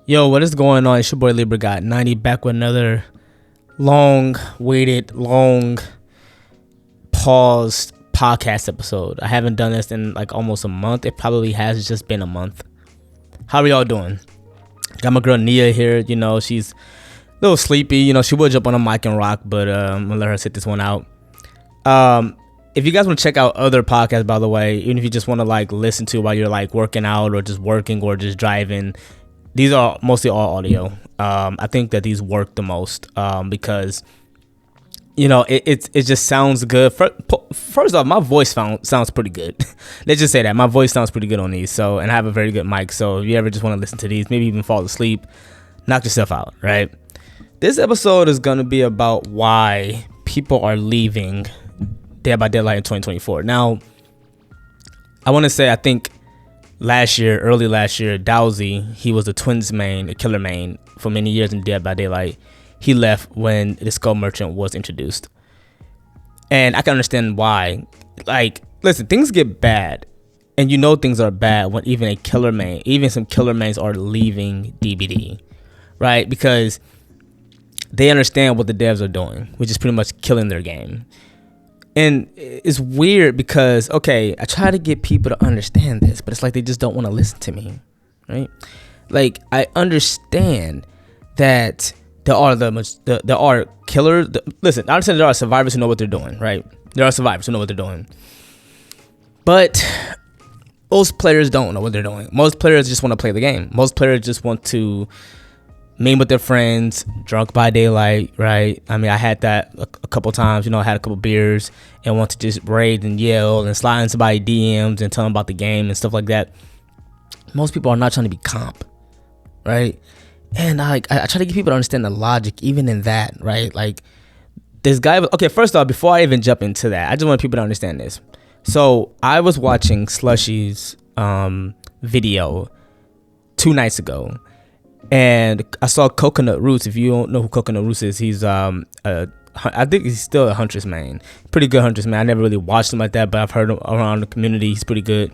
Yo, what is going on? It's your boy Libra Got 90 back with another long paused podcast episode. I haven't done this in like almost a month. It probably has just been a month. How are y'all doing? Got my girl Nia here. You know, she's a little sleepy. You know, she would jump on a mic and rock, but I'm gonna let her sit this one out. If you guys want to check out other podcasts, by the way, even if you just want to like listen to while you're like working out or just working or just driving, these are mostly all audio. I think that these work the most because, you know, it just sounds good. First off, my voice sounds pretty good. Let's just say that. My voice sounds pretty good on these. So, and I have a very good mic. So if you ever just want to listen to these, maybe even fall asleep, knock yourself out, right? This episode is going to be about why people are leaving Dead by Daylight in 2024. Now, I want to say, I think early last year, Dowsey, he was the Twins main, a killer main for many years in Dead by Daylight. He left when the Skull Merchant was introduced. And I can understand why. Like, listen, things get bad. And you know things are bad when even a killer main, even some killer mains are leaving DBD, right? Because they understand what the devs are doing, which is pretty much killing their game. And it's weird because, okay, I try to get people to understand this, but it's like they just don't want to listen to me, right? Like, I understand that there are killers. Listen, I understand there are survivors who know what they're doing, right? There are survivors who know what they're doing. But most players don't know what they're doing. Most players just want to play the game. Most players just want to meet with their friends, drunk by daylight, right? I mean, I had that a couple times. You know, I had a couple beers and want to just raid and yell and slide in somebody's DMs and tell them about the game and stuff like that. Most people are not trying to be comp, right? And I try to get people to understand the logic even in that, right? Like, this guy. Okay, first off, before I even jump into that, I just want people to understand this. So I was watching Slushy's video 2 nights ago. And I saw Coconut Roots. If you don't know who Coconut Roots is, he's I think he's still a Huntress main. Pretty good Huntress main. I never really watched him like that, but I've heard him around the community. He's pretty good.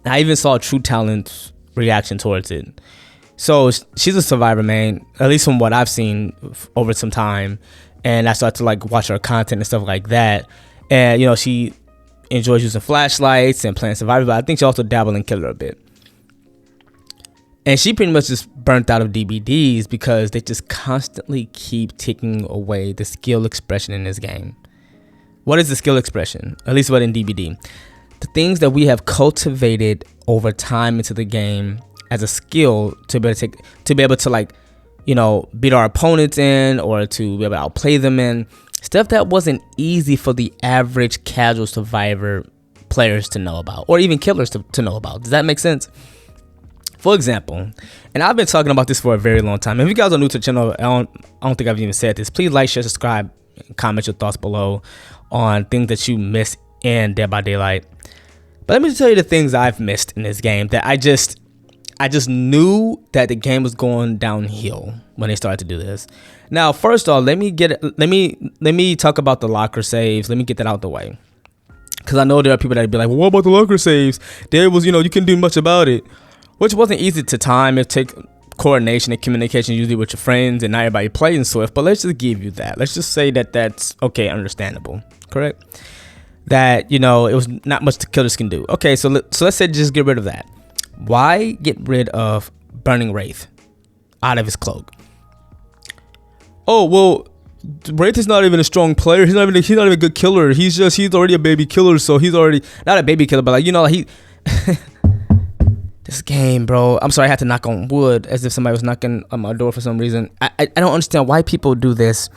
I even saw True Talent's reaction towards it. So she's a Survivor main, at least from what I've seen over some time. And I started to like watch her content and stuff like that. And you know, she enjoys using flashlights and playing Survivor, but I think she also dabbled in Killer a bit. And she pretty much just burnt out of DBDs because they just constantly keep taking away the skill expression in this game. What is the skill expression? At least what in DBD. The things that we have cultivated over time into the game as a skill to be able to like, you know, beat our opponents in or to be able to outplay them in. Stuff that wasn't easy for the average casual Survivor players to know about, or even killers to know about. Does that make sense? For example, and I've been talking about this for a very long time. If you guys are new to the channel, I don't think I've even said this. Please like, share, subscribe, and comment your thoughts below on things that you miss in Dead by Daylight. But let me tell you the things I've missed in this game that I just knew that the game was going downhill when they started to do this. Now, first off, let me talk about the locker saves. Let me get that out the way, because I know there are people that be like, well, what about the locker saves? There was, you know, you couldn't do much about it. Which wasn't easy to time. It take coordination and communication usually with your friends, and not everybody plays in Swift. But let's just give you that. Let's just say that that's okay, understandable, correct? That, you know, it was not much the killers can do. Okay, so let's say just get rid of that. Why get rid of Burning Wraith out of his cloak? Oh well, Wraith is not even a strong player. He's not even a good killer. He's already a baby killer. So he's already not a baby killer, but like, you know, he. This game, bro. I'm sorry, I had to knock on wood as if somebody was knocking on my door for some reason. I don't understand why people do this.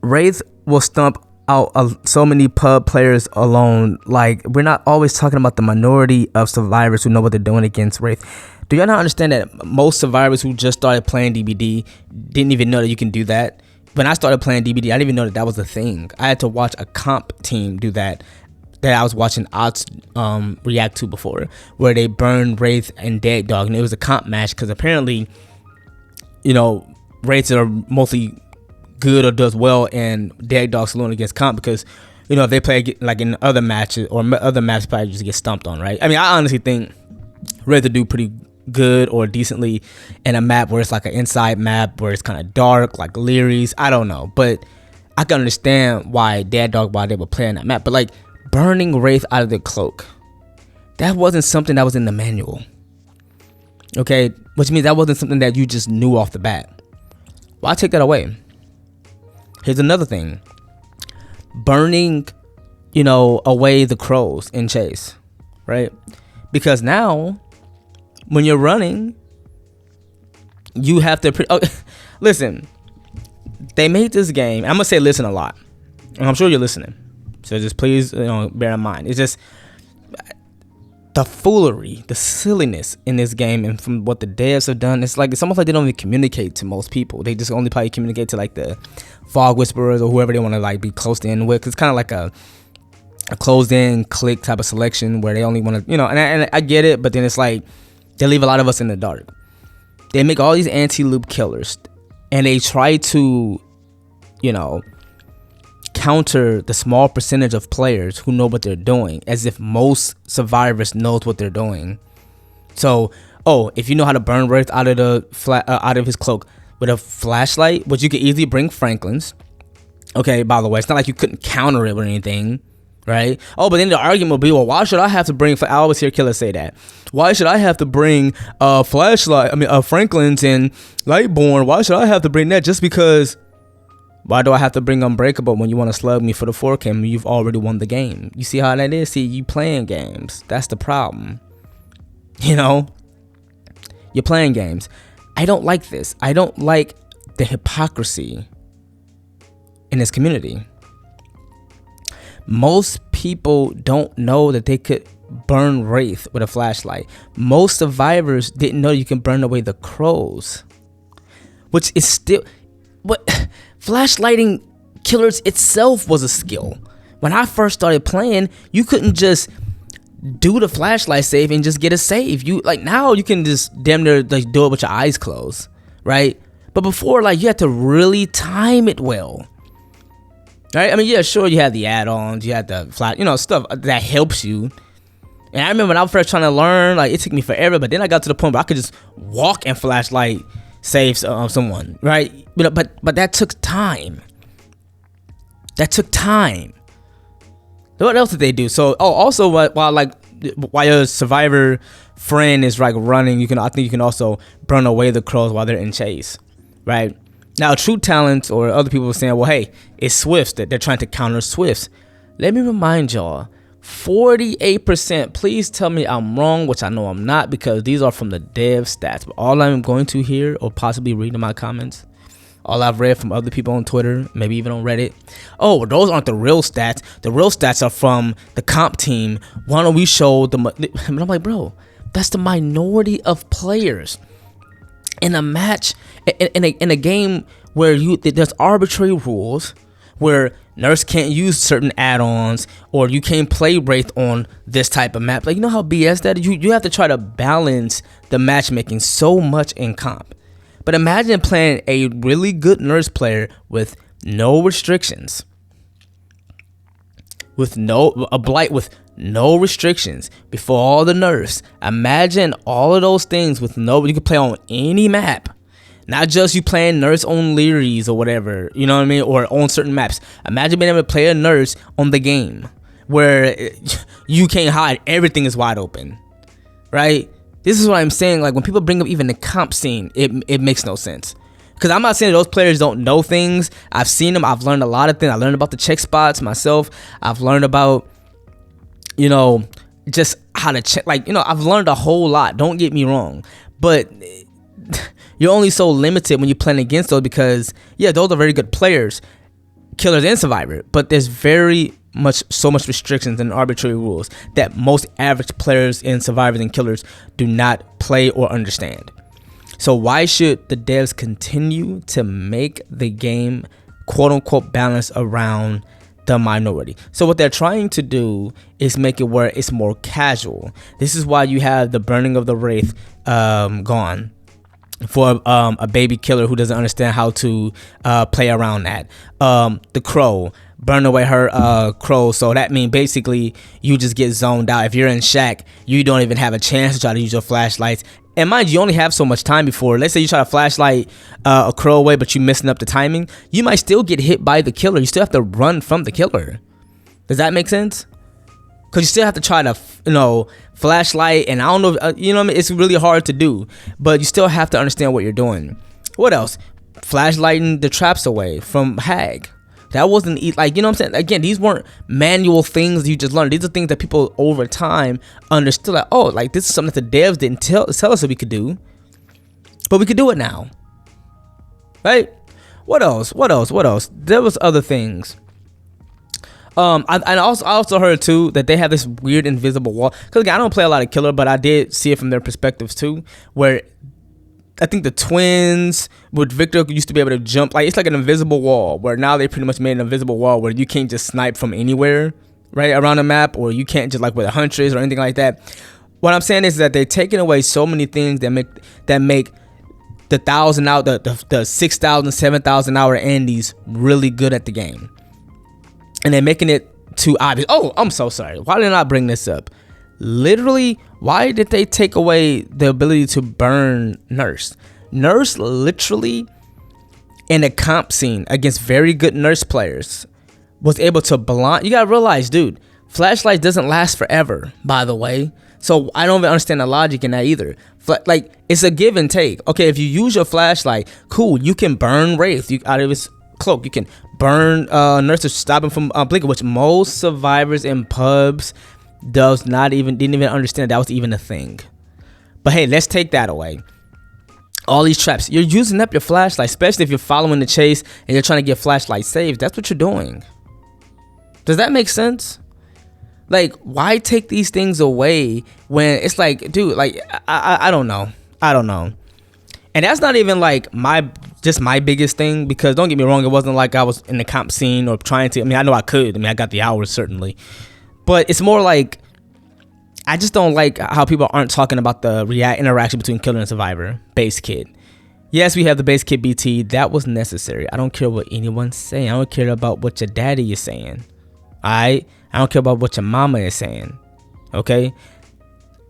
Wraith will stump out so many pub players alone. Like, we're not always talking about the minority of survivors who know what they're doing against Wraith. Do y'all not understand that most survivors who just started playing DBD didn't even know that you can do that? When I started playing DBD, I didn't even know that was a thing. I had to watch a comp team do that I was watching odds react to before, where they burned Wraith and Dead Dog, and it was a comp match because apparently, you know, Wraiths are mostly good or does well in Dead Dog Saloon against comp because, you know, if they play like in other matches or other maps, probably just get stumped on, right? I mean, I honestly think Wraith do pretty good or decently in a map where it's like an inside map where it's kind of dark, like Leary's. I don't know, but I can understand why Dad Dog why they were playing that map. But like burning Wraith out of the cloak, that wasn't something that was in the manual. Okay, which means that wasn't something that you just knew off the bat. Why take that away? Here's another thing. Burning, away the crows in chase, right? Because now, when you're running, you have to... listen, they made this game... I'm going to say listen a lot. And I'm sure you're listening. So just please bear in mind. It's just... the foolery, the silliness in this game, and from what the devs have done, it's almost like they don't even communicate to most people. They just only probably communicate to like the fog whisperers or whoever they want to like be close in with. It's kind of like a closed in click type of selection where they only want to, and I get it, but then it's like they leave a lot of us in the dark. They make all these anti-loop killers, and they try to, counter the small percentage of players who know what they're doing, as if most survivors knows what they're doing. So, if you know how to burn Wraith out of out of his cloak with a flashlight, which you could easily bring Franklin's. Okay, by the way, it's not like you couldn't counter it with anything, right? But then the argument will be, well, why should I have to bring? I always hear killers say that. Why should I have to bring flashlight? Franklin's and Lightborn. Why should I have to bring that just because? Why do I have to bring Unbreakable when you want to slug me for the 4K and you've already won the game? You see how that is? See, you playing games. That's the problem. You're playing games. I don't like this. I don't like the hypocrisy in this community. Most people don't know that they could burn Wraith with a flashlight. Most survivors didn't know you can burn away the crows. Which is still... What... Flashlighting killers itself was a skill. When I first started playing, you couldn't just do the flashlight save and just get a save. Now you can just damn near like do it with your eyes closed, right? But before, you had to really time it well, right? I mean, yeah, sure, you had the add-ons, you had the flash, stuff that helps you. And I remember when I was first trying to learn, it took me forever, but then I got to the point where I could just walk and flashlight save someone, right? But that took time. What else did they do? So also while your survivor friend is running, I think you can also burn away the crows while they're in chase, right? Now True Talents or other people were saying, well, hey, it's Swifts that they're trying to counter Swifts. Let me remind y'all, 48%. Please tell me I'm wrong, which I know I'm not, because these are from the dev stats. But all I'm going to hear or possibly read in my comments, all I've read from other people on Twitter, maybe even on Reddit, those aren't the real stats. The real stats are from the comp team. Why don't we show them? And I'm like, bro, that's the minority of players in a match, in a game where there's arbitrary rules, where Nurse can't use certain add-ons, or you can't play Wraith on this type of map. You know how BS that is? You have to try to balance the matchmaking so much in comp. But imagine playing a really good Nurse player with no restrictions. With a Blight with no restrictions before all the Nurse. Imagine all of those things with you can play on any map. Not just you playing Nurse on Leary's or whatever, you know what I mean? Or on certain maps. Imagine being able to play a Nurse on the game where you can't hide. Everything is wide open, right? This is what I'm saying. When people bring up even the comp scene, it makes no sense. Because I'm not saying those players don't know things. I've seen them. I've learned a lot of things. I learned about the check spots myself. I've learned about, just how to check. I've learned a whole lot. Don't get me wrong. But... you're only so limited when you're playing against those because, yeah, those are very good players, killers and survivor, but there's so much restrictions and arbitrary rules that most average players and survivors and killers do not play or understand. So why should the devs continue to make the game quote unquote balance around the minority? So what they're trying to do is make it where it's more casual. This is why you have the burning of the Wraith gone for a baby killer who doesn't understand how to play around that. The Crow, burn away her crows. So that means basically you just get zoned out. If you're in shack, you don't even have a chance to try to use your flashlights. And mind you only have so much time before. Let's say you try to flashlight a crow away, but you messing up the timing. You might still get hit by the killer. You still have to run from the killer. Does that make sense? Because you still have to try to, flashlight. And I don't know, what I mean? It's really hard to do. But you still have to understand what you're doing. What else? Flashlighting the traps away from Hag. That wasn't like, you know what I'm saying? Again, these weren't manual things you just learned. These are things that people over time understood. Like, oh, like this is something that the devs didn't tell us that we could do, but we could do it now, right? What else? There was other things. I also heard too that they have this weird invisible wall. Cause again, I don't play a lot of killer, but I did see it from their perspectives too, where I think the twins with Victor used to be able to jump. Like, it's like an invisible wall, where now they pretty much made an invisible wall where you can't just snipe from anywhere, right, around the map, or you can't just like with a huntress or anything like that. What I'm saying is that they're taking away so many things that make the 1,000 out, the 6,000, 7,000 hour Andes really good at the game, and they're making it too obvious. Oh, I'm so sorry. Why did I not bring this up? Literally, why did they take away the ability to burn Nurse? Nurse literally, in a comp scene against very good Nurse players, was able to blind. You gotta realize, dude, flashlight doesn't last forever, by the way. So I don't even understand the logic in that either. Like, it's a give and take. Okay, if you use your flashlight, cool, you can burn Wraith out of his cloak. You can burn Nurse to stop him from blinking, which most survivors in pubs didn't even understand that was even a thing. But hey, let's take that away. All these traps, you're using up your flashlight, especially if you're following the chase and you're trying to get flashlight saved. That's what you're doing. Does that make sense? Like, why take these things away when it's like, dude, like, I don't know. And that's not even like my biggest thing, because don't get me wrong, it wasn't like I was in the comp scene or trying to. I mean, I know I could. I mean, I got the hours certainly. But it's more like, I just don't like how people aren't talking about the interaction between killer and survivor. Base kit. Yes, we have the base kit BT. That was necessary. I don't care what anyone's saying. I don't care about what your daddy is saying. I don't care about what your mama is saying. Okay?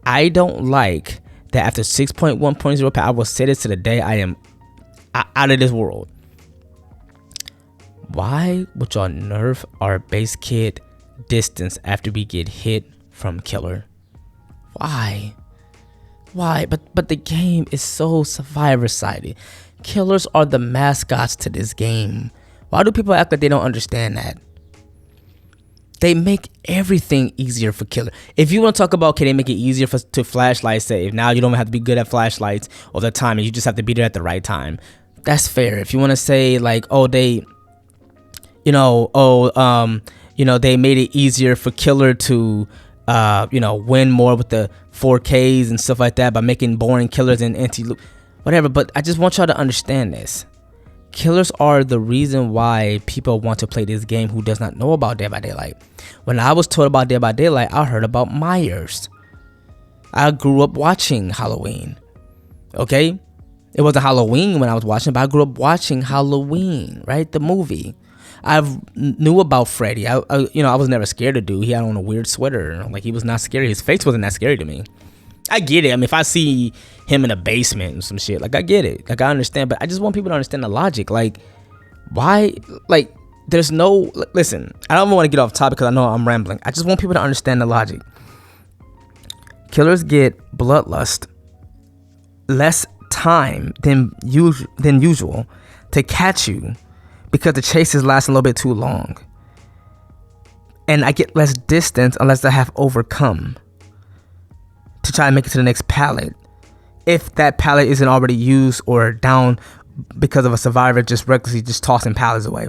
I don't like that after 6.1.0, I will say this to the day I am out of this world. Why would y'all nerf our base kit distance after we get hit from killer? Why? But the game is so survivor sided. Killers are the mascots to this game. Why do people act like they don't understand that? They make everything easier for killer. If you want to talk about, can they make it easier to flashlight save? Now you don't have to be good at flashlights all the time, and you just have to be there at the right time. That's fair. If you want to say like, oh, they made it easier for killer to win more with the 4Ks and stuff like that by making boring killers and anti-loop, whatever. But I just want y'all to understand this. Killers are the reason why people want to play this game who does not know about Dead by Daylight. When I was told about Dead by Daylight, I heard about Myers. I grew up watching Halloween. Okay? It wasn't Halloween when I was watching, but I grew up watching Halloween, right? The movie. I knew about Freddy. I was never scared of dude. He had on a weird sweater. Like, he was not scary. His face wasn't that scary to me. I get it. I mean, if I see him in a basement and some shit, like, I get it. Like, I understand. But I just want people to understand the logic. Like, why? Like, there's no... Listen, I don't even want to get off topic because I know I'm rambling. I just want people to understand the logic. Killers get bloodlust less time than usual to catch you because the chases last a little bit too long. And I get less distance unless I have overcome to try and make it to the next pallet, if that pallet isn't already used or down because of a survivor just recklessly just tossing pallets away.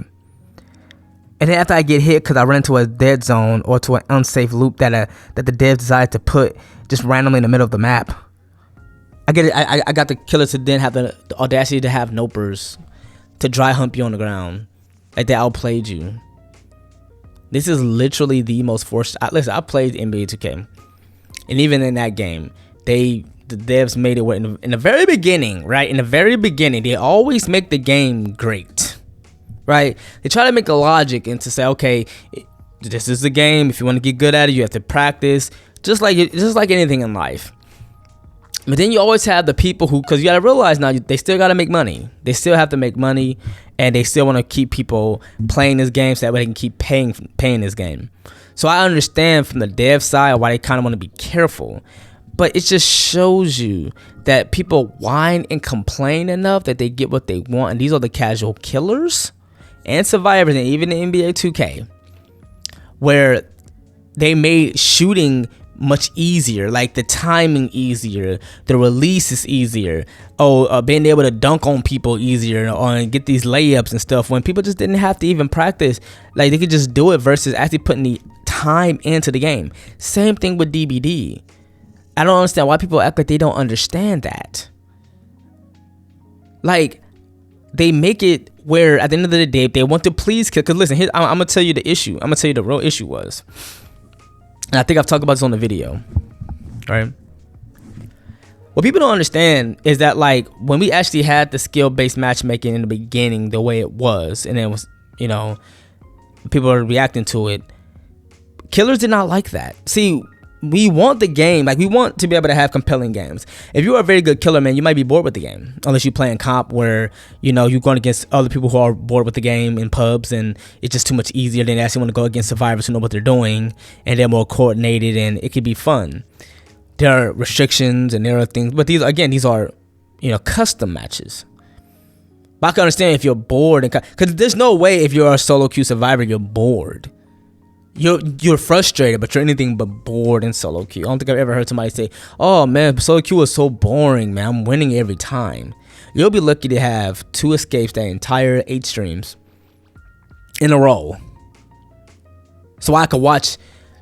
And then after I get hit because I run into a dead zone or to an unsafe loop that the devs decided to put just randomly in the middle of the map, I get it. I got the killer to then have the audacity to have nopers to dry hump you on the ground, like they outplayed you. This is literally the most forced. Listen, I played NBA 2K, and even in that game, the devs made it where in the very beginning, right? In the very beginning, they always make the game great, right? They try to make a logic and to say, okay, this is the game. If you want to get good at it, you have to practice, just like anything in life. But then you always have the people who, because you got to realize now, they still got to make money. They still have to make money, and they still want to keep people playing this game so that way they can keep paying this game. So I understand from the dev side why they kind of want to be careful. But it just shows you that people whine and complain enough that they get what they want. And these are the casual killers and survivors, and even the NBA 2K, where they made shooting much easier, like the timing easier, the release is easier, being able to dunk on people easier, or get these layups and stuff, when people just didn't have to even practice. Like, they could just do it versus actually putting the time into the game. Same thing with DBD. I don't understand why people act like they don't understand that. Like, they make it where at the end of the day they want to please kill. Because listen, I'm gonna tell you the issue. I'm gonna tell you the real issue was, and I think I've talked about this on the video, right? What people don't understand is that, like, when we actually had the skill-based matchmaking in the beginning, the way it was, and it was, people are reacting to it, killers did not like that. See, we want the game, like, we want to be able to have compelling games. If you're a very good killer, man, you might be bored with the game, unless you play in comp where, you're going against other people who are bored with the game in pubs, and it's just too much easier than actually want to go against survivors who know what they're doing, and they're more coordinated, and it could be fun. There are restrictions and there are things, but these are, custom matches. But I can understand if you're bored, because there's no way if you're a solo queue survivor, you're bored. You're frustrated, but you're anything but bored in solo queue. I don't think I've ever heard somebody say, "Oh man, solo queue is so boring, man. I'm winning every time." You'll be lucky to have 2 escapes that entire 8 streams in a row. So I could watch,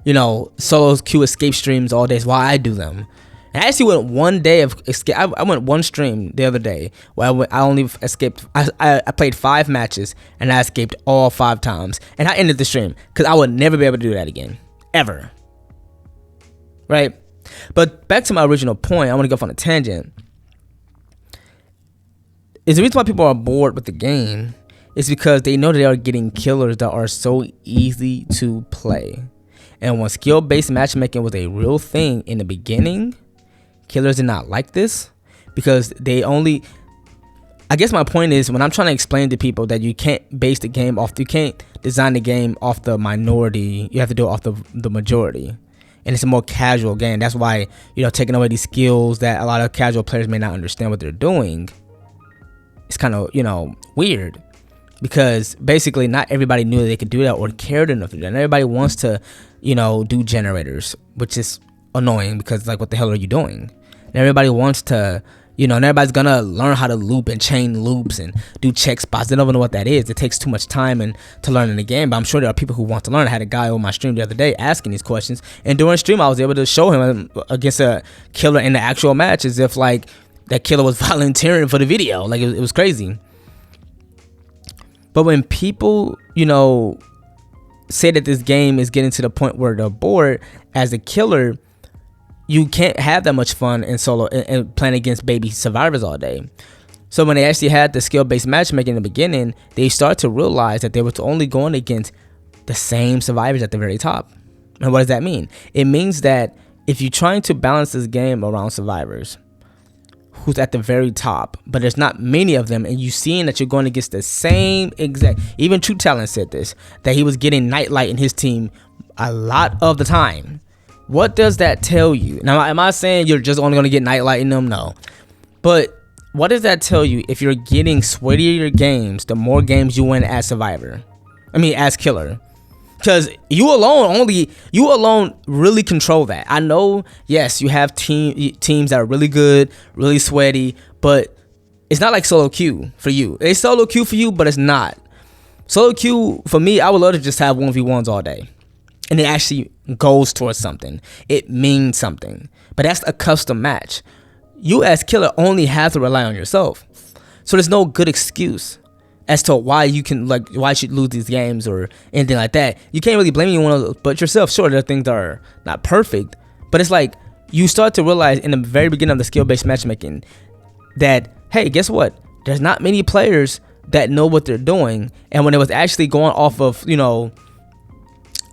solo queue escape streams all day. That's why I do them. And I actually went one day of escape. I went one stream the other day where I only escaped. I played 5 matches and I escaped all 5 times. And I ended the stream because I would never be able to do that again, ever. Right? But back to my original point, I want to go off on a tangent. Is the reason why people are bored with the game is because they know they are getting killers that are so easy to play. And when skill-based matchmaking was a real thing in the beginning, killers did not like this because I guess my point is, when I'm trying to explain to people that you can't you can't design the game off the minority, you have to do it off the majority. And it's a more casual game. That's why, taking away these skills that a lot of casual players may not understand what they're doing, it's kind of, weird. Because basically not everybody knew that they could do that or cared enough to do that. And everybody wants to, do generators, which is annoying because, like, what the hell are you doing? And everybody wants to, and everybody's gonna learn how to loop and chain loops and do check spots. They don't even know what that is. It takes too much time to learn in the game, but I'm sure there are people who want to learn. I had a guy on my stream the other day asking these questions, and during stream I was able to show him against a killer in the actual match as if, like, that killer was volunteering for the video. Like, it was crazy. But when people, say that this game is getting to the point where they're bored, as a killer, you can't have that much fun in solo and playing against baby survivors all day. So when they actually had the skill-based matchmaking in the beginning, they start to realize that they were only going against the same survivors at the very top. And what does that mean? It means that if you're trying to balance this game around survivors who's at the very top, but there's not many of them, and you seeing that you're going against the same exact, even True Talent said this, that he was getting Nightlight in his team a lot of the time. What does that tell you? Now, am I saying you're just only going to get Nightlight in them? No. But what does that tell you if you're getting sweatier games the more games you win as survivor? As killer. Because you alone really control that. I know, yes, you have teams that are really good, really sweaty, but it's not like solo queue for you. It's solo queue for you, but it's not. Solo queue, for me, I would love to just have 1v1s all day. And it actually goes towards something. It means something. But that's a custom match. You as killer only have to rely on yourself. So there's no good excuse as to why you should lose these games or anything like that. You can't really blame anyone but yourself. Sure, there are things that are not perfect, but it's like you start to realize in the very beginning of the skill-based matchmaking that, hey, guess what? There's not many players that know what they're doing. And when it was actually going off of,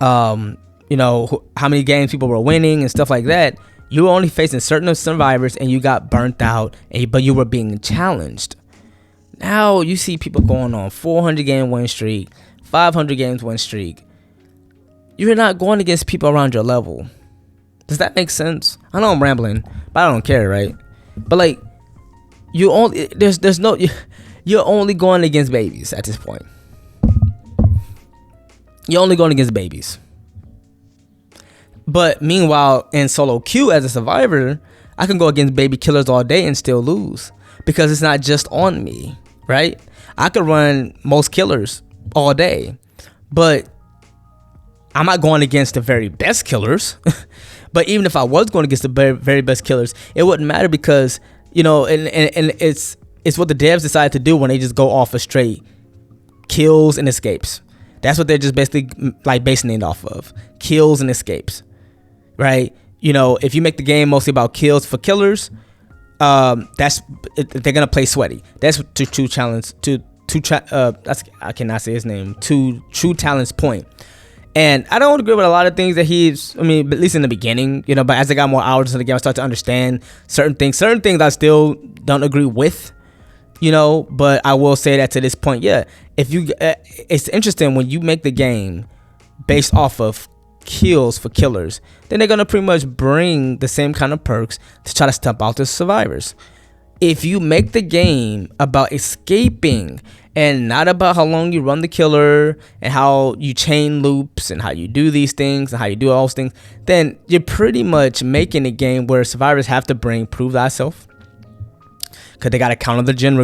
how many games people were winning and stuff like that, you were only facing certain survivors and you got burnt out, but you were being challenged. Now you see people going on 400 game win streak, 500 games win streak. You're not going against people around your level. Does that make sense? I know I'm rambling, but I don't care, right? But like, you're only going against babies at this point. You're only going against babies. But meanwhile, in solo queue as a survivor, I can go against baby killers all day and still lose, because it's not just on me, right? I could run most killers all day, but I'm not going against the very best killers. But even if I was going against the very, very best killers, it wouldn't matter, because, and it's what the devs decide to do when they just go off of straight kills and escapes. That's what they're just basically like basing it off of. Kills and escapes, right? If you make the game mostly about kills for killers, they're gonna play sweaty. That's to True Challenge I cannot say his name. To True Talent's point. And I don't agree with a lot of things that at least in the beginning, but as I got more hours in the game, I start to understand certain things. Certain things I still don't agree with, but I will say that to this point, yeah, it's interesting when you make the game based off of kills for killers, then they're going to pretty much bring the same kind of perks to try to stump out the survivors. If you make the game about escaping and not about how long you run the killer and how you chain loops and how you do these things and how you do all those things, then you're pretty much making a game where survivors have to prove thyself, because they got to counter the gen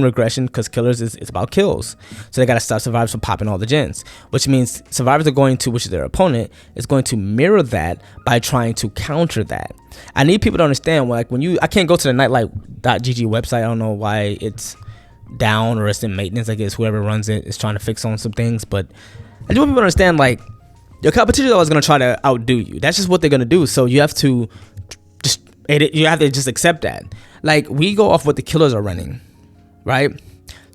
regression, because killers is about kills. So they got to stop survivors from popping all the gens, which means survivors are going to, which is their opponent, is going to mirror that by trying to counter that. I need people to understand, like, I can't go to the nightlight.gg website. I don't know why it's down or it's in maintenance. I guess whoever runs it is trying to fix on some things, but I just want people to understand, like, your competition is always going to try to outdo you. That's just what they're going to do. So you have to just accept that. Like, we go off what the killers are running, right?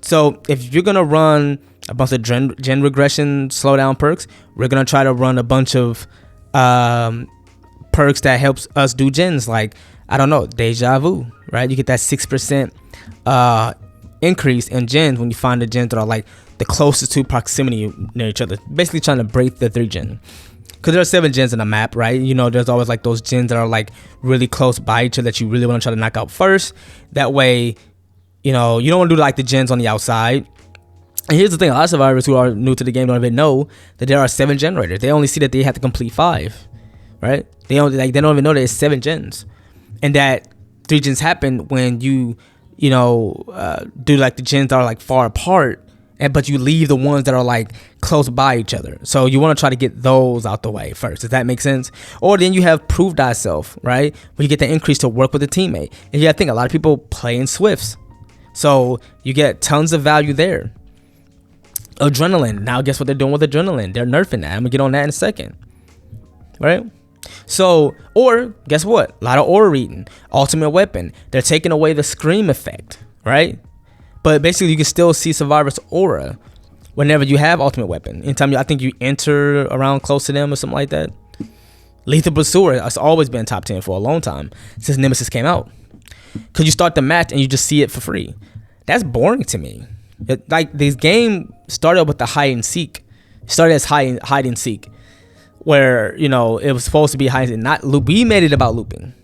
So if you're going to run a bunch of gen regression slowdown perks, we're going to try to run a bunch of perks that helps us do gens, like, I don't know, deja vu, right? You get that 6% increase in gens when you find the gens that are like the closest to proximity near each other, basically trying to break the 3 gen. Because there are 7 gens in a map, right? There's always like those gens that are like really close by each other that you really want to try to knock out first. That way, you don't want to do like the gens on the outside. And here's the thing: a lot of survivors who are new to the game don't even know that there are 7 generators. They only see that they have to complete 5, right? They don't even know there's 7 gens, and that 3 gens happen when you do like the gens that are like far apart, but you leave the ones that are like close by each other. So you want to try to get those out the way first. Does that make sense? Or then you have prove thyself, right? When you get the increase to work with a teammate. And yeah, I think a lot of people play in Swifts, so you get tons of value there. Adrenaline. Now guess what they're doing with adrenaline? They're nerfing that. I'm gonna get on that in a second, right? So, or guess what? A lot of aura reading. Ultimate weapon. They're taking away the scream effect, right? But basically, you can still see survivors' aura whenever you have ultimate weapon. Anytime I think you enter around close to them or something like that. Lethal Pursuer has always been top 10 for a long time since Nemesis came out. Because you start the match and you just see it for free. That's boring to me. Like, this game started with the hide and seek. It started as hide and seek, where it was supposed to be hide and not loop. We made it about looping.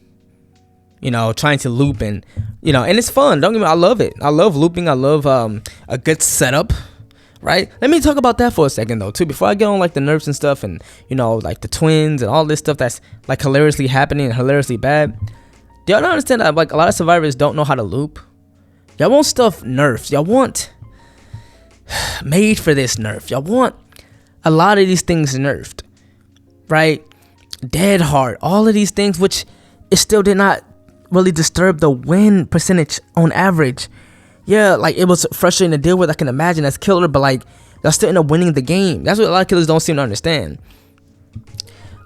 Trying to loop and it's fun. Don't get me, I love it. I love looping. I love a good setup, right? Let me talk about that for a second though too, before I get on like the nerfs and stuff, and like the twins and all this stuff that's like hilariously happening and hilariously bad. Do y'all not understand that like a lot of survivors don't know how to loop? Y'all want stuff nerfed. Y'all want made for this nerf. Y'all want a lot of these things nerfed, right? Dead Heart, all of these things, which it still did not really disturb the win percentage on average. Yeah, like, it was frustrating to deal with, I can imagine, as killer, but like, y'all still end up winning the game. That's what a lot of killers don't seem to understand.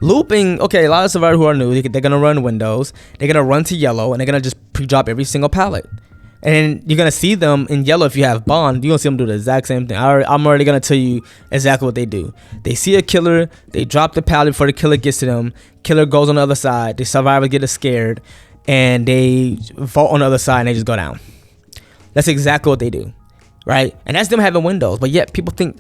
Looping, okay, a lot of survivors who are new, they're gonna run windows, they're gonna run to yellow, and they're gonna just pre-drop every single pallet. And you're gonna see them in yellow if you have bond. You're gonna see them do the exact same thing. I'm already gonna tell you exactly what they do. They see a killer, they drop the pallet before the killer gets to them. Killer goes on the other side. The survivor get scared, and they vault on the other side and they just go down. That's exactly what they do, right? And that's them having windows. But yet people think,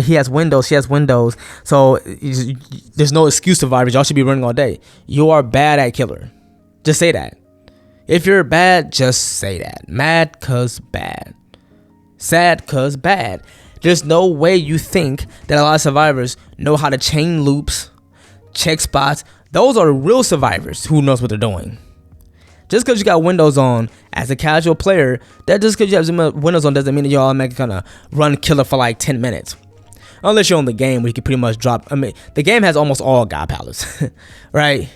he has windows, she has windows. So there's no excuse, survivors. Y'all should be running all day. You are bad at killer. Just say that. If you're bad, just say that. Mad cause bad. Sad cause bad. There's no way you think that a lot of survivors know how to chain loops, check spots. Those are real survivors who knows what they're doing. Just because you got windows on as a casual player, that just because you have windows on doesn't mean that you're automatically gonna run killer for like 10 minutes. Unless you're on the game where you can pretty much drop. I mean, the game has almost all god palettes, right?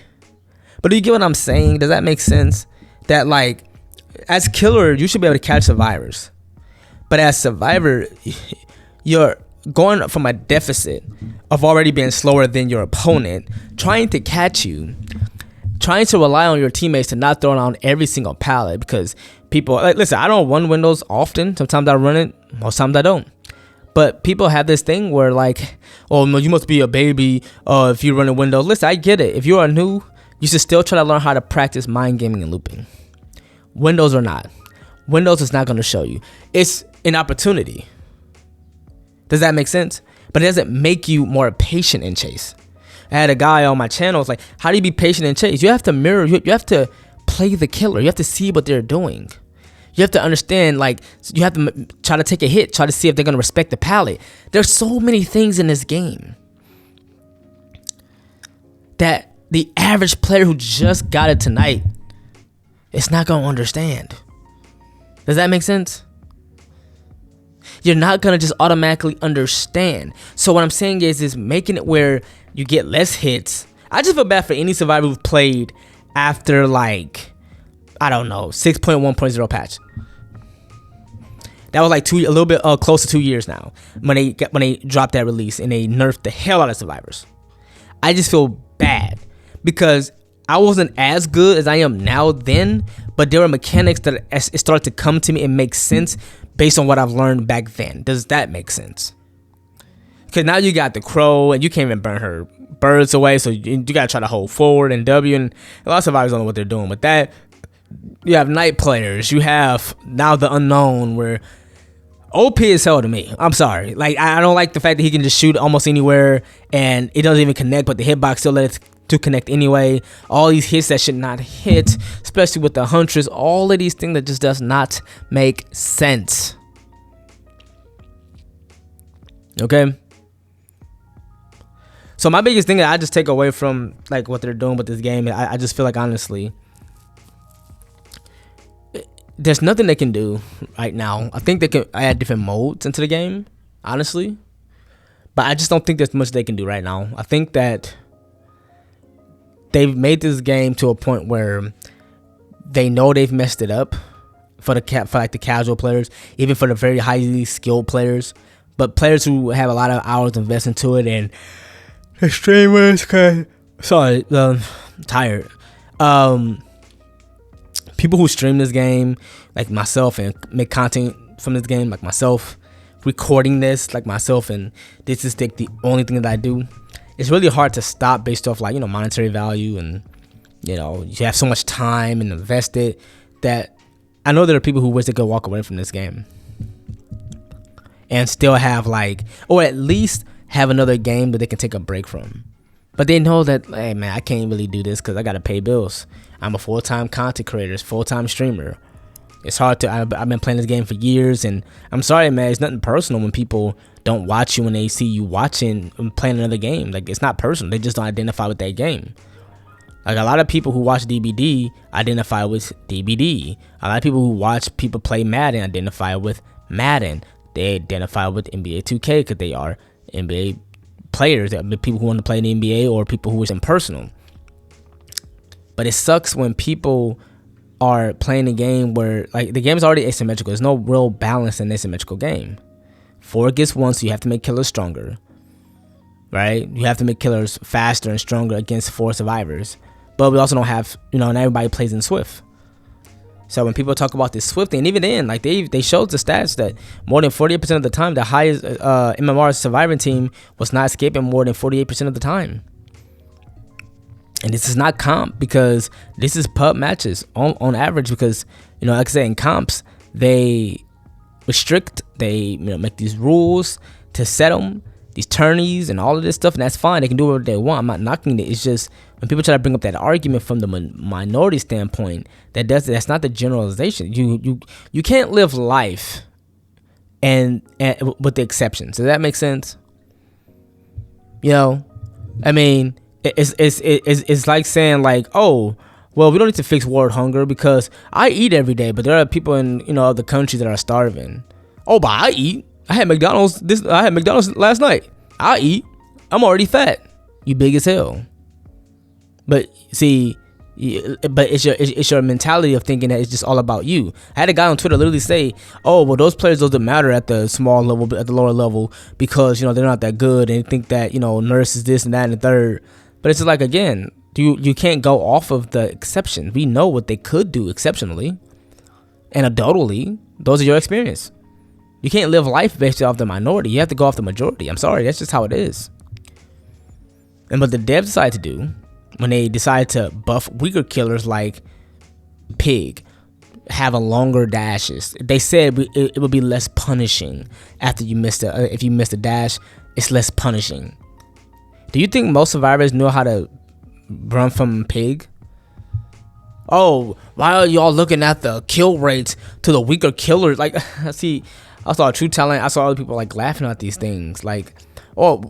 But do you get what I'm saying? Does that make sense? That like, as killer, you should be able to catch survivors. But as survivor, you're going from a deficit of already being slower than your opponent, trying to catch you, trying to rely on your teammates to not throw down every single pallet, because people, like, listen, I don't run windows often. Sometimes I run it, most times I don't. But people have this thing where like, oh, you must be a baby if you run a window. Listen, I get it. If you are new, you should still try to learn how to practice mind gaming and looping. Windows or not. Windows is not going to show you. It's an opportunity. Does that make sense? But it doesn't make you more patient in chase. I had a guy on my channel. It's like, how do you be patient in chase? You have to mirror. You have to play the killer. You have to see what they're doing. You have to understand, like, you have to try to take a hit. Try to see if they're going to respect the pallet. There's so many things in this game that the average player who just got it tonight is not going to understand. Does that make sense? You're not going to just automatically understand. So what I'm saying is making it where you get less hits. I just feel bad for any survivor who's played after, like, I don't know, 6.1.0 patch. That was like a little bit close to 2 years now when they dropped that release and they nerfed the hell out of survivors. I just feel bad because I wasn't as good as I am now then, but there were mechanics that it started to come to me and make sense based on what I've learned back then. Does that make sense? Because now you got the crow and you can't even burn her birds away, so you got to try to hold forward and W, and a lot of survivors don't know what they're doing with that. You have night players. You have now the unknown, where OP is hell to me. I'm sorry. Like, I don't like the fact that he can just shoot almost anywhere and it doesn't even connect, but the hitbox still lets it to connect anyway. All these hits that should not hit, especially with the huntress. All of these things that just does not make sense. Okay? So my biggest thing that I just take away from like what they're doing with this game, I just feel like, honestly, there's nothing they can do right now. I think they can add different modes into the game, honestly. But I just don't think there's much they can do right now. I think that they've made this game to a point where they know they've messed it up for the casual players, even for the very highly skilled players. But players who have a lot of hours invested into it, and the streamers, tired. People who stream this game, like myself, and make content from this game, like myself, recording this, like myself, and this is the only thing that I do. It's really hard to stop based off, like, monetary value, and you have so much time and invested that I know there are people who wish they could walk away from this game and still have or at least have another game that they can take a break from. But they know that, hey man, I can't really do this because I gotta pay bills. I'm a full-time content creator, full-time streamer. It's hard to. I've been playing this game for years, and I'm sorry, man. It's nothing personal when people don't watch you when they see you watching and playing another game. Like, it's not personal. They just don't identify with that game. Like, a lot of people who watch DBD identify with DBD. A lot of people who watch people play Madden identify with Madden. They identify with NBA 2K because they are NBA players. There are people who want to play in the NBA or people who is impersonal. But it sucks when people are playing a game where, like, the game is already asymmetrical. There's no real balance in an asymmetrical game. 4 against 1, so you have to make killers stronger, right? You have to make killers faster and stronger against 4 survivors. But we also don't have, not everybody plays in Swift. So when people talk about this Swift thing, and even then, like they showed the stats that more than 48% of the time, the highest MMR surviving team was not escaping more than 48% of the time. And this is not comp, because this is pub matches on average, because, you know, like I said, in comps, they restrict, they make these rules to set them, these tourneys and all of this stuff, and that's fine. They can do whatever they want. I'm not knocking it. It's just when people try to bring up that argument from the minority standpoint, that's not the generalization. You can't live life and with the exceptions. Does that make sense? You know, I mean, it's like saying like, oh, well, we don't need to fix world hunger because I eat every day, but there are people in, you know, other countries that are starving. Oh, but I eat. I had McDonald's last night. I eat. I'm already fat. You big as hell. But see, but it's your mentality of thinking that it's just all about you. I had a guy on Twitter literally say, "Oh, well, those players doesn't matter at the small level, at the lower level, because, you know, they're not that good, and think that, you know, nurse is this and that and the third." But it's just like, again, you can't go off of the exception. We know what they could do exceptionally, and adultly, those are your experience. You can't live life based off the minority. You have to go off the majority. I'm sorry, that's just how it is. And what the devs decide to do when they decide to buff weaker killers like Pig, have a longer dashes, they said it would be less punishing after you missed if you missed a dash. It's less punishing. Do you think most survivors know how to run from Pig? Oh, why are y'all looking at the kill rates to the weaker killers? Like, see, I saw True Talent. I saw other people like laughing at these things. Like, oh,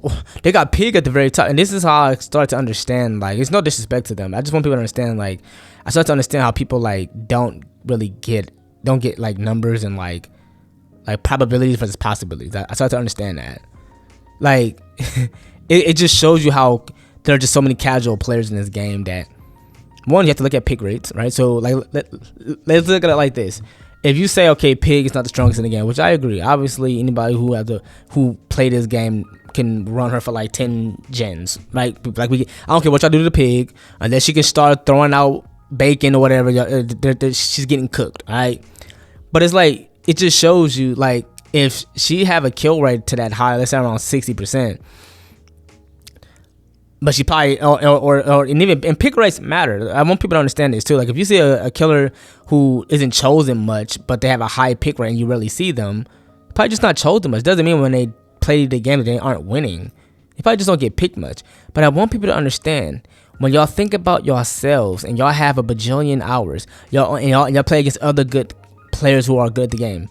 they got Pig at the very top. And this is how I started to understand, like, it's no disrespect to them. I just want people to understand, like, I started to understand how people, like, don't get like numbers and like probabilities versus possibilities. I started to understand that. Like, it just shows you how there are just so many casual players in this game that, one, you have to look at pick rates, right? So, like, let's look at it like this. If you say, okay, Pig is not the strongest in the game, which I agree. Obviously, anybody who play this game can run her for like 10 gens, right? Like, I don't care what y'all do to the Pig, unless she can start throwing out bacon or whatever. She's getting cooked, all right? But it's like, it just shows you, like, if she have a kill rate to that high, let's say around 60%, but she probably and pick rates matter. I want people to understand this too. Like, if you see a killer who isn't chosen much, but they have a high pick rate and you rarely see them, probably just not chosen much. Doesn't mean when they play the game that they aren't winning. They probably just don't get picked much. But I want people to understand, when y'all think about yourselves and y'all have a bajillion hours, y'all play against other good players who are good at the game,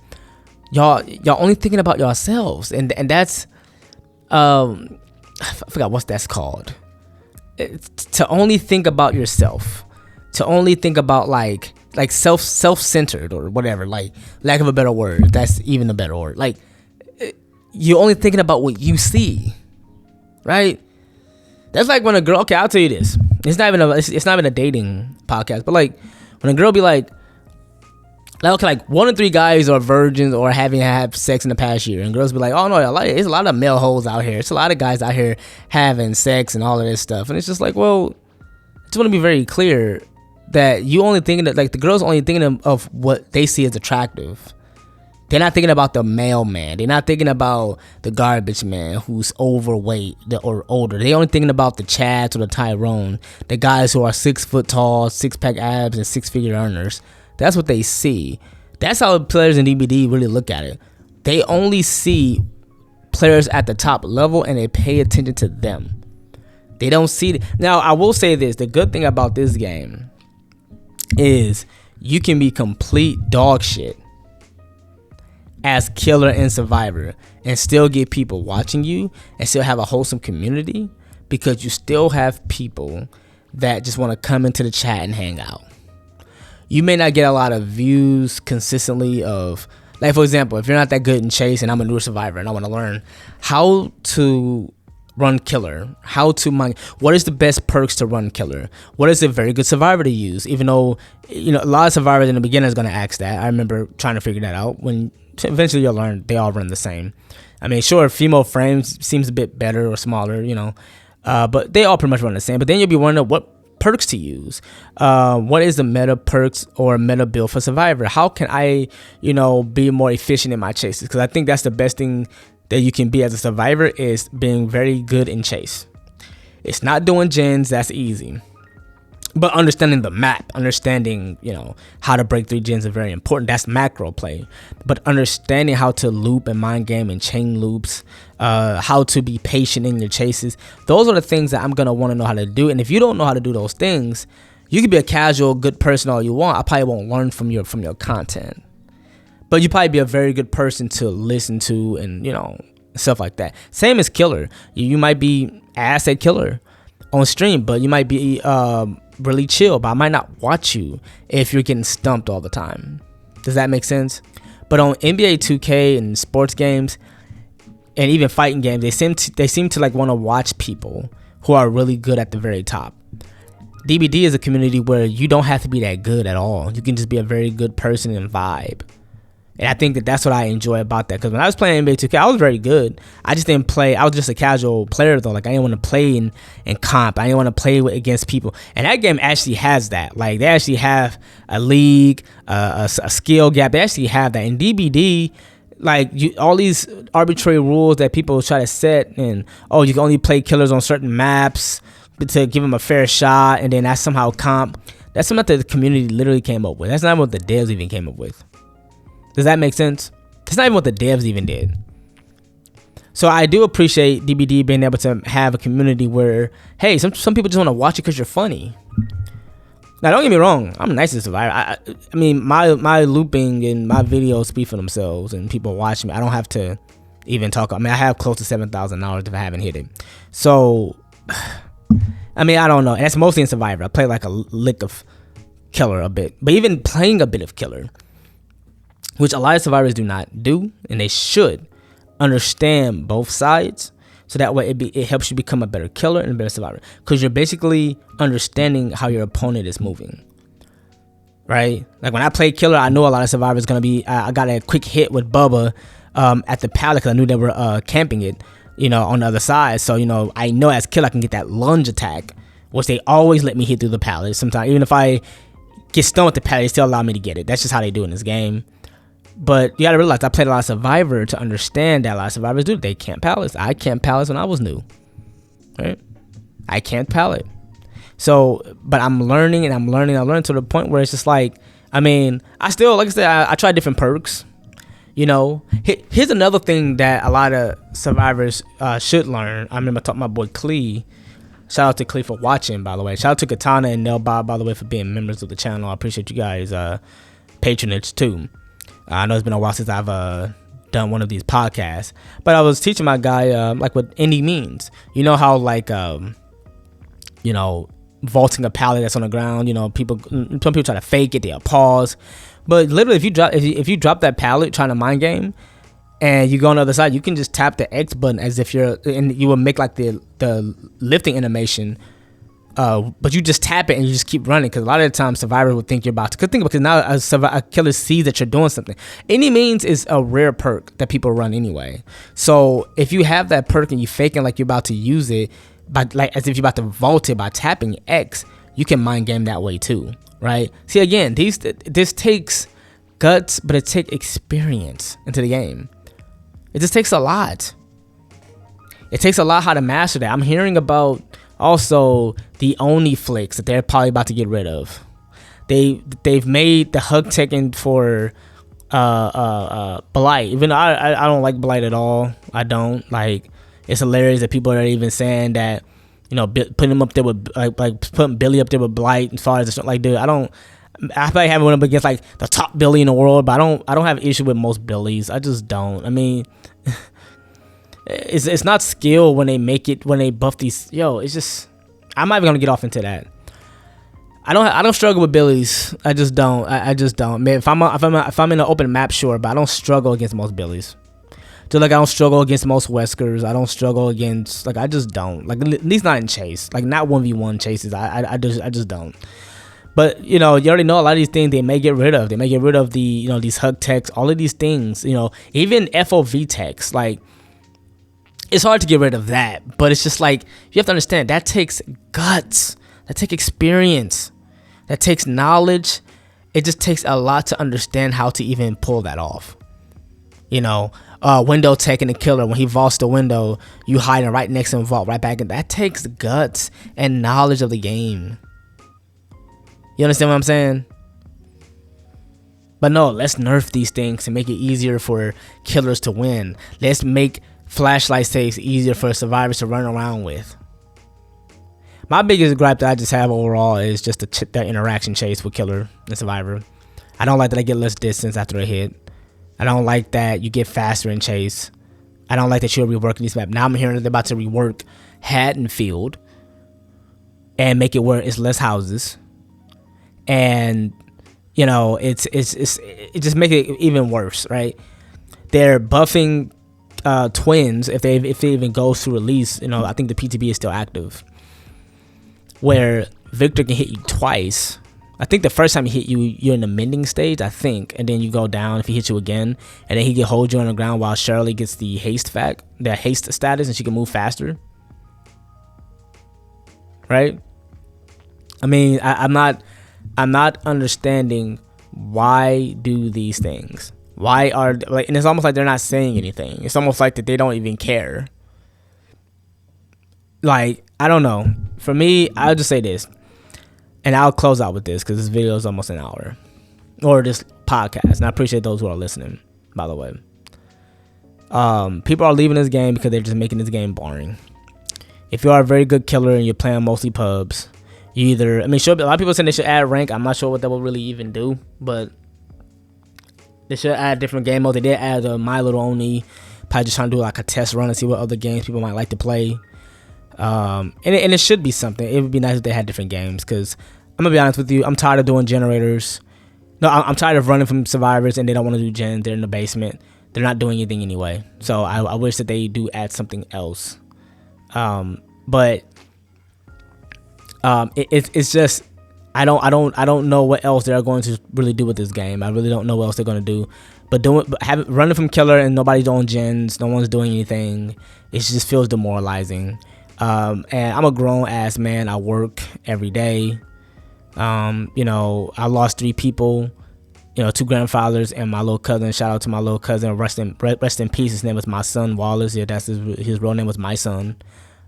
y'all only thinking about yourselves, and that's I forgot what that's called. It's to only think about yourself, to only think about like self-centered or whatever, like, lack of a better word. That's even a better word. Like, you're only thinking about what you see, right? That's like when a girl. Okay, I'll tell you this. It's not even a dating podcast, but like when a girl be like, okay, like 1 in 3 guys are virgins or having had sex in the past year, and girls be like, oh no, there's a lot of male hoes out here. It's a lot of guys out here having sex and all of this stuff, and it's just like, well, I just want to be very clear that you only thinking that, like, the girls only thinking of what they see as attractive. They're not thinking about the mailman. They're not thinking about the garbage man who's overweight or older. They're only thinking about the Chads or the Tyrone, the guys who are 6 foot tall, 6-pack abs, and 6-figure earners. That's what they see. That's how players in DBD really look at it. They only see players at the top level and they pay attention to them. They don't see Now, I will say this. The good thing about this game is you can be complete dog shit as killer and survivor and still get people watching you and still have a wholesome community, because you still have people that just want to come into the chat and hang out. You may not get a lot of views consistently of, like, for example, if you're not that good in chase and I'm a newer survivor and I want to learn how to run killer, what is the best perks to run killer, what is a very good survivor to use, even though, you know, a lot of survivors in the beginning is going to ask that. I remember trying to figure that out. When eventually you'll learn they all run the same. I mean, sure, female frames seems a bit better or smaller, you know, but they all pretty much run the same. But then you'll be wondering, what perks to use. What is the meta perks or meta build for Survivor? How can I, be more efficient in my chases? Because I think that's the best thing that you can be as a Survivor, is being very good in chase. It's not doing gens, that's easy. But understanding the map, understanding, how to break 3 gens is very important. That's macro play. But understanding how to loop and mind game and chain loops, how to be patient in your chases, those are the things that I'm going to want to know how to do. And if you don't know how to do those things, you can be a casual, good person all you want. I probably won't learn from your content. But you probably be a very good person to listen to and, stuff like that. Same as killer. You might be ass at killer on stream, but you might be really chill, but I might not watch you if you're getting stumped all the time. Does that make sense? But on NBA 2K and sports games and even fighting games, they seem to like want to watch people who are really good at the very top. DBD is a community where you don't have to be that good at all. You can just be a very good person and vibe. And I think that that's what I enjoy about that. Because when I was playing NBA 2K, I was very good. I just didn't play. I was just a casual player, though. Like, I didn't want to play in comp. I didn't want to play against people. And that game actually has that. Like, they actually have a league, a skill gap. They actually have that. In DBD, like, all these arbitrary rules that people try to set. And, you can only play killers on certain maps to give them a fair shot. And then that's somehow comp. That's something that the community literally came up with. That's not what the devs even came up with. Does that make sense? That's not even what the devs even did. So I do appreciate DBD being able to have a community where, hey, some people just want to watch it because you're funny. Now, don't get me wrong. I'm nice as a Survivor. I mean, my looping and my videos speak for themselves, and people watch me. I don't have to even talk. I mean, I have close to 7,000 hours if I haven't hit it. So, I mean, I don't know. And that's mostly in Survivor. I play like a lick of killer a bit. But even playing a bit of killer, which a lot of Survivors do not do, and they should understand both sides, so that way it helps you become a better killer and a better Survivor, because you're basically understanding how your opponent is moving, right? Like when I played killer, I know a lot of Survivors gonna be. I got a quick hit with Bubba at the pallet because I knew they were camping it, on the other side. So I know as killer I can get that lunge attack, which they always let me hit through the pallet. Sometimes even if I get stunned with the pallet, they still allow me to get it. That's just how they do in this game. But you gotta realize I played a lot of Survivor to understand that a lot of Survivors do. They can't palace. I can't palace when I was new. Right? I can't pallet. So, but I'm learning and I'm learning to the point where it's just like, I mean, I still, like I said, I try different perks. Here's another thing that a lot of Survivors should learn. I remember talking to my boy Klee. Shout out to Klee for watching, by the way. Shout out to Katana and Nell Bob, by the way, for being members of the channel. I appreciate you guys' patronage too. I know it's been a while since I've done one of these podcasts, but I was teaching my guy like what indie means. You know how like vaulting a pallet that's on the ground. Some people try to fake it, they'll pause, but literally if you drop that pallet trying to mind game and you go on the other side, you can just tap the X button as if and you will make like the lifting animation. But you just tap it and you just keep running, because a lot of the time Survivor would think you're about to. Because now a killer sees that you're doing something. Any means is a rare perk that people run anyway. So if you have that perk and you faking like you're about to use it, like as if you're about to vault it by tapping X, you can mind game that way too, right? See, again, this takes guts, but it takes experience into the game. It just takes a lot. It takes a lot how to master that. I'm hearing about also the Oni flicks that they're probably about to get rid of. They've made the hug taken for Blight. Even though I don't like Blight at all. I don't like. It's hilarious that people are even saying that, putting him up there with like putting Billy up there with Blight as far as like, dude, I probably haven't went up against like the top Billy in the world, but I don't have issue with most Billies. I just don't. I mean, it's not skill when they buff these. It's just, I'm not even gonna get off into that. I don't struggle with Billies. I just don't. I just don't. Man, if I'm in an open map, sure, but I don't struggle against most Billies. Just like I don't struggle against most Weskers. I don't struggle against, like, I just don't. Like, at least not in chase. Like, not 1v1 chases. I just don't. But, you already know a lot of these things they may get rid of. They may get rid of the, these hug techs, all of these things, even FOV techs. Like, it's hard to get rid of that. But it's just like, you have to understand, that takes guts. That takes experience. That takes knowledge. It just takes a lot to understand how to even pull that off. You know, window taking the killer, when he vaults the window, you hiding right next to him, vault right back in. That takes guts and knowledge of the game. You understand what I'm saying? But no, let's nerf these things to make it easier for killers to win. Let's make flashlight safes easier for survivors to run around with. My biggest gripe that I just have overall is just the interaction chase with killer and survivor. I don't like that I get less distance after a hit. I don't like that you get faster in chase. I don't like that you're reworking these maps. Now I'm hearing that they're about to rework Haddonfield and make it where it's less houses. And you know, it just make it even worse, right? They're buffing twins if it even goes through release. You know, I think the PTB is still active, where Victor can hit you twice. I think the first time he hit you, you're in the mending stage, I think, and then you go down if he hits you again, and then he can hold you on the ground while Shirley gets the haste status, and she can move faster. Right? I mean, I'm not understanding why do these things. Why are and it's almost like they're not saying anything. It's almost like that they don't even care. Like, I don't know. For me, I'll just say this. And I'll close out with this because this video is almost an hour. Or this podcast. And I appreciate those who are listening, by the way. People are leaving this game because they're just making this game boring. If you are a very good killer and you're playing mostly pubs, you either... a lot of people saying they should add rank. I'm not sure what that will really even do. But they should add different game modes. They did add a My Little Oni. Probably just trying to do like a test run and see what other games people might like to play. And it should be something. It would be nice if they had different games, because I'm gonna be honest with you, I'm tired of doing generators. No, I'm tired of running from survivors and they don't want to do gens. They're in the basement. They're not doing anything anyway. So I wish that they do add something else. But it's just I don't know what else they're going to really do with this game. I really don't know what else they're going to do. But running from killer and nobody's doing gens, no one's doing anything. It just feels demoralizing. And I'm a grown ass man. I work every day. You know, I lost 3 people, you know, 2 grandfathers and my little cousin. Shout out to my little cousin. Rest in peace. His name was Myson Wallace. Yeah, that's his real name was Myson.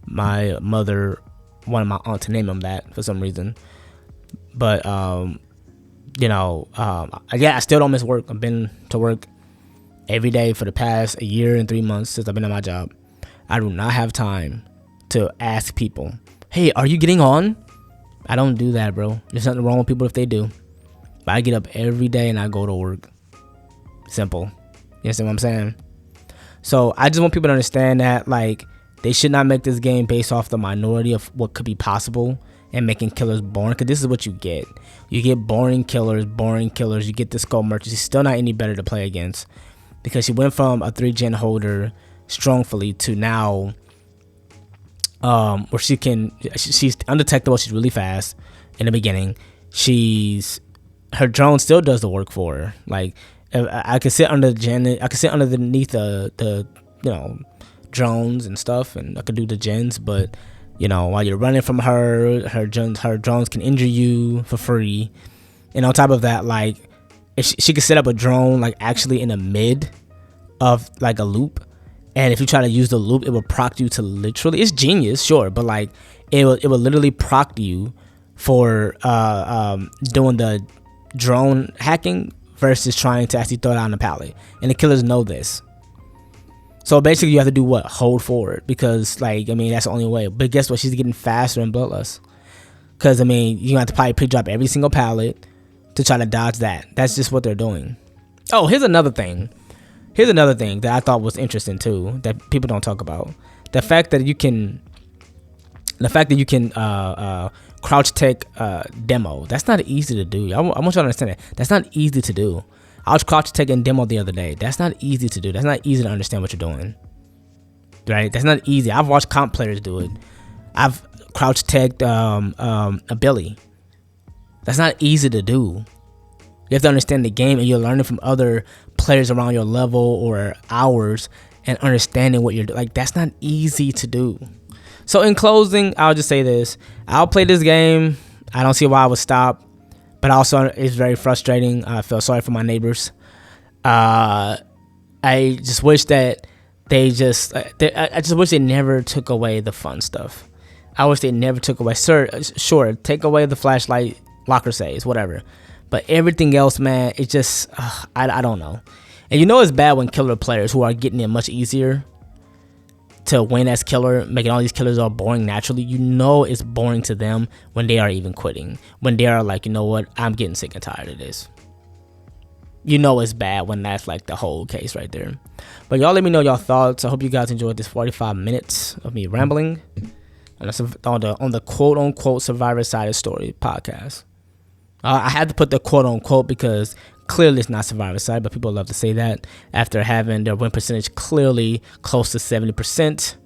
My mother wanted my aunt to name him that for some reason. But, you know, yeah, I still don't miss work. I've been to work every day for the past 1 year and 3 months since I've been at my job. I do not have time to ask people, hey, are you getting on? I don't do that, bro. There's nothing wrong with people if they do. But I get up every day and I go to work. Simple. You understand what I'm saying? So I just want people to understand that, like, they should not make this game based off the minority of what could be possible and making killers boring, because this is what you get. You get boring killers. You get the skull merchants. He's still not any better to play against, because she went from a 3-gen holder strongfully to now where she's undetectable. She's really fast in the beginning. Her drone still does the work for her. Like, I can sit under I can sit underneath the you know, drones and stuff, and I could do the gens. But you know, while you're running from her drones can injure you for free. And on top of that, like, if she could set up a drone like actually in the mid of like a loop, and if you try to use the loop, it will proc you to literally, it's genius, sure, but like it will literally proc you for doing the drone hacking versus trying to actually throw it on the pallet. And the killers know this. So basically you have to do what? Hold forward, because like, I mean, that's the only way. But guess what? She's getting faster and bloodless. Because I mean, you have to probably pre-drop every single pallet to try to dodge that. That's just what they're doing. Oh, here's another thing that I thought was interesting too, that people don't talk about. The fact that you can crouch tech demo. That's not easy to do. I want you to understand that. That's not easy to do. I was crouch tech in demo the other day. That's not easy to do. That's not easy to understand what you're doing. Right? That's not easy. I've watched comp players do it. I've crouch teched a Billy. That's not easy to do. You have to understand the game, and you're learning from other players around your level or ours and understanding what you're doing. Like, that's not easy to do. So in closing, I'll just say this. I'll play this game. I don't see why I would stop. But also, it's very frustrating. I feel sorry for my neighbors. I just wish that I just wish they never took away the fun stuff. I wish they never took away. Sure, take away the flashlight, locker saves, whatever. But everything else, man, it just, I don't know. And you know it's bad when killer players who are getting it much easier to win as killer, making all these killers all boring naturally. You know it's boring to them when they are even quitting. When they are like, you know what, I'm getting sick and tired of this. You know it's bad when that's like the whole case right there. But y'all let me know your thoughts. I hope you guys enjoyed this 45 minutes of me rambling on the quote unquote survivor side of story podcast. I had to put the quote unquote because clearly it's not survivor side, but people love to say that after having their win percentage clearly close to 70%.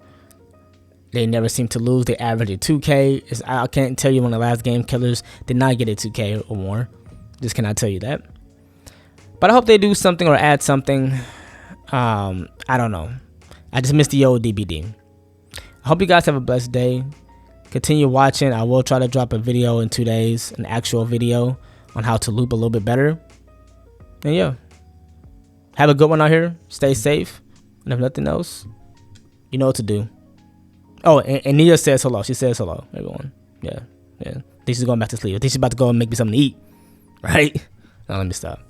They never seem to lose. They average a 2K. I can't tell you when the last game killers did not get a 2K or more. Just cannot tell you that. But I hope they do something or add something. I don't know. I just missed the old DBD. I hope you guys have a blessed day. Continue watching. I will try to drop a video in 2 days, an actual video on how to loop a little bit better. And yeah, have a good one out here. Stay safe. And if nothing else, you know what to do. Oh, and Nia says hello. She says hello, everyone. Yeah. I think she's going back to sleep. I think she's about to go and make me something to eat. Right? Now let me stop.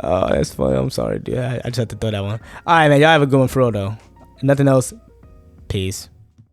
Oh, that's funny. I'm sorry, dude. I just had to throw that one. All right, man. Y'all have a good one for real, though. Nothing else. Peace.